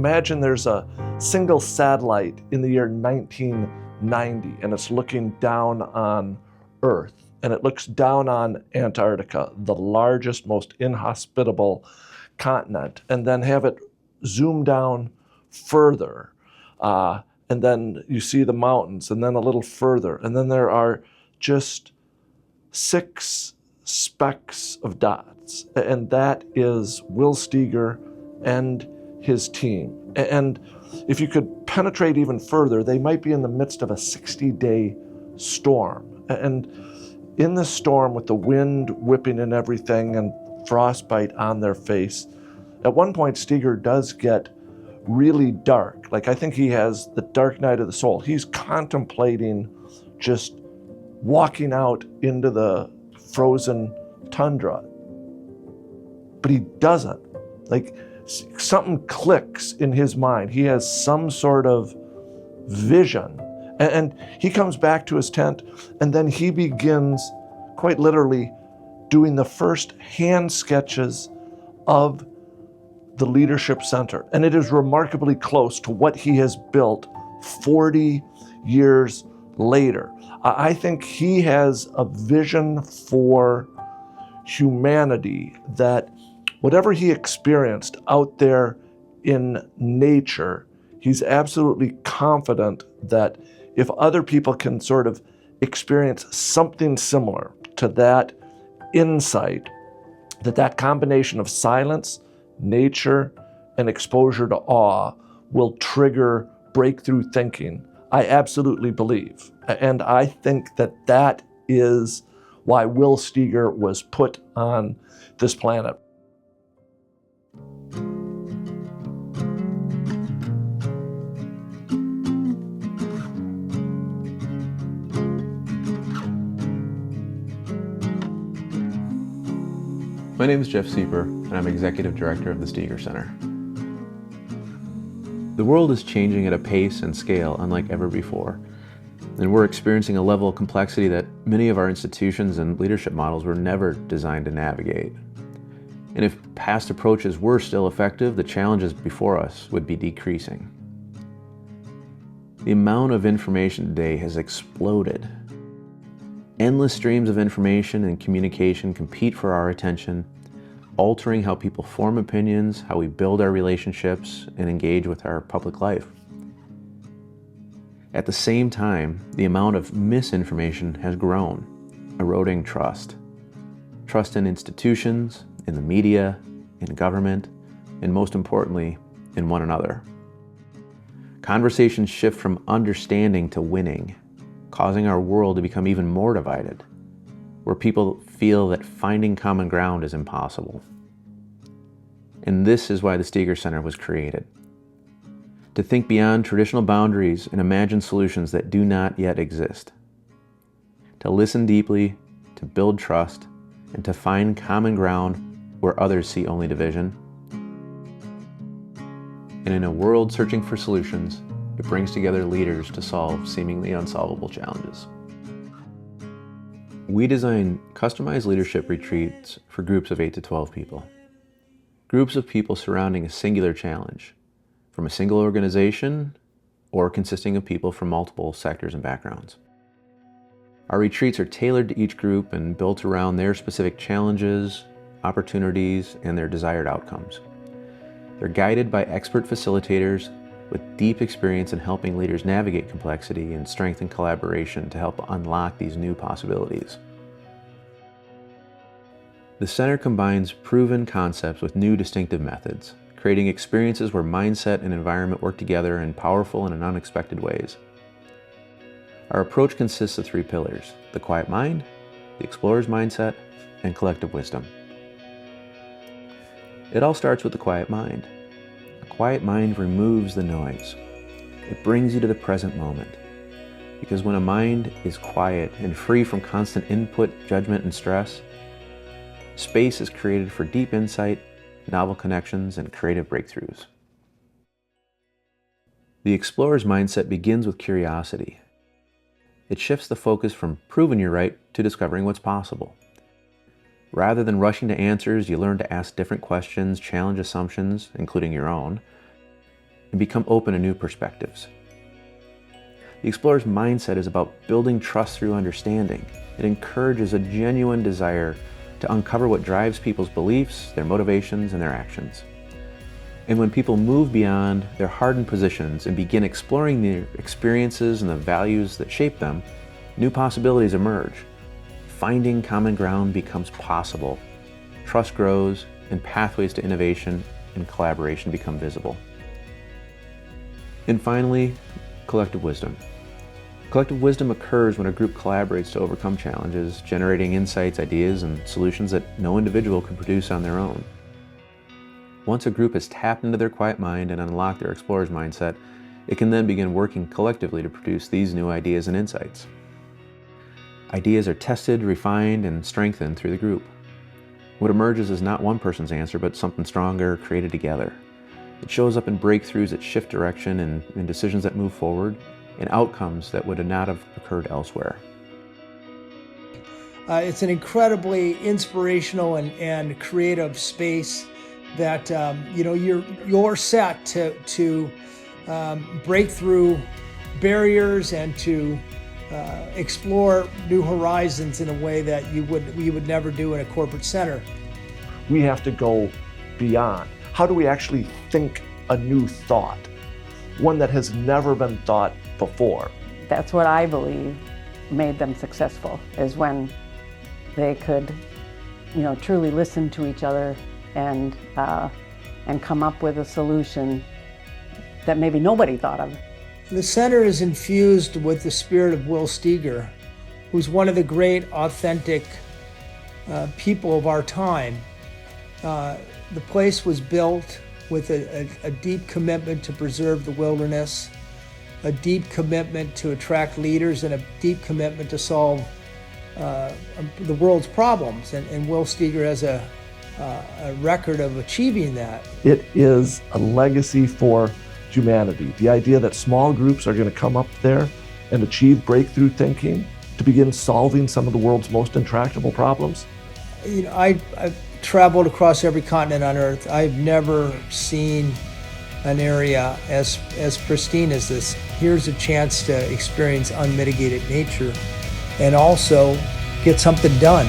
imagine there's a single satellite in the year 1990, and it's looking down on Earth, and it looks down on Antarctica, the largest, most inhospitable continent, and then have it zoom down further. And then you see the mountains, and then a little further, and then there are just 6 specks of dots, and that is Will Steger and his team. And if you could penetrate even further, they might be in the midst of a 60-day storm. And in this storm, with the wind whipping and everything and frostbite on their face, at one point Steger does get really dark. Like, I think he has the dark night of the soul. He's contemplating just walking out into the frozen tundra, but he doesn't. Like, something clicks in his mind. He has some sort of vision, and he comes back to his tent, and then he begins, quite literally, doing the first hand sketches of the Leadership Center. And it is remarkably close to what he has built 40 years later. I think he has a vision for humanity that whatever he experienced out there in nature, he's absolutely confident that if other people can sort of experience something similar to that insight, that combination of silence, nature, and exposure to awe will trigger breakthrough thinking. I absolutely believe. And I think that is why Will Steger was put on this planet. My name is Jeff Sieper, and I'm Executive Director of the Steger Center. The world is changing at a pace and scale unlike ever before, and we're experiencing a level of complexity that many of our institutions and leadership models were never designed to navigate. And if past approaches were still effective, the challenges before us would be decreasing. The amount of information today has exploded. Endless streams of information and communication compete for our attention, altering how people form opinions, how we build our relationships, and engage with our public life. At the same time, the amount of misinformation has grown, eroding trust. Trust in institutions, in the media, in government, and most importantly, in one another. Conversations shift from understanding to winning, causing our world to become even more divided, where people feel that finding common ground is impossible. And this is why the Steger Center was created. To think beyond traditional boundaries and imagine solutions that do not yet exist. To listen deeply, to build trust, and to find common ground where others see only division. And in a world searching for solutions, it brings together leaders to solve seemingly unsolvable challenges. We design customized leadership retreats for groups of 8 to 12 people. Groups of people surrounding a singular challenge, from a single organization or consisting of people from multiple sectors and backgrounds. Our retreats are tailored to each group and built around their specific challenges, opportunities, and their desired outcomes. They're guided by expert facilitators with deep experience in helping leaders navigate complexity and strengthen collaboration to help unlock these new possibilities. The center combines proven concepts with new distinctive methods, creating experiences where mindset and environment work together in powerful and unexpected ways. Our approach consists of 3 pillars: the quiet mind, the explorer's mindset, and collective wisdom. It all starts with the quiet mind. A quiet mind removes the noise. It brings you to the present moment. Because when a mind is quiet and free from constant input, judgment, and stress, space is created for deep insight, novel connections, and creative breakthroughs. The explorer's mindset begins with curiosity. It shifts the focus from proving you're right to discovering what's possible. Rather than rushing to answers, you learn to ask different questions, challenge assumptions, including your own. and become open to new perspectives. The explorer's mindset is about building trust through understanding. It encourages a genuine desire to uncover what drives people's beliefs, their motivations, and their actions. And when people move beyond their hardened positions and begin exploring their experiences and the values that shape them, new possibilities emerge. Finding common ground becomes possible. Trust grows, and pathways to innovation and collaboration become visible. And finally, collective wisdom. Collective wisdom occurs when a group collaborates to overcome challenges, generating insights, ideas, and solutions that no individual can produce on their own. Once a group has tapped into their quiet mind and unlocked their explorer's mindset, it can then begin working collectively to produce these new ideas and insights. Ideas are tested, refined, and strengthened through the group. What emerges is not one person's answer, but something stronger created together. It shows up in breakthroughs that shift direction and in decisions that move forward, and outcomes that would not have occurred elsewhere. It's an incredibly inspirational and creative space that you're set to break through barriers and to explore new horizons in a way that you would never do in a corporate center. We have to go beyond. How do we actually think a new thought? One that has never been thought before. That's what I believe made them successful, is when they could, truly listen to each other and come up with a solution that maybe nobody thought of. The center is infused with the spirit of Will Steger, who's one of the great, authentic people of our time. The place was built with a deep commitment to preserve the wilderness, a deep commitment to attract leaders, and a deep commitment to solve the world's problems. And Will Steger has a record of achieving that. It is a legacy for humanity. The idea that small groups are going to come up there and achieve breakthrough thinking to begin solving some of the world's most intractable problems. I've traveled across every continent on Earth. I've never seen an area as pristine as this. Here's a chance to experience unmitigated nature and also get something done.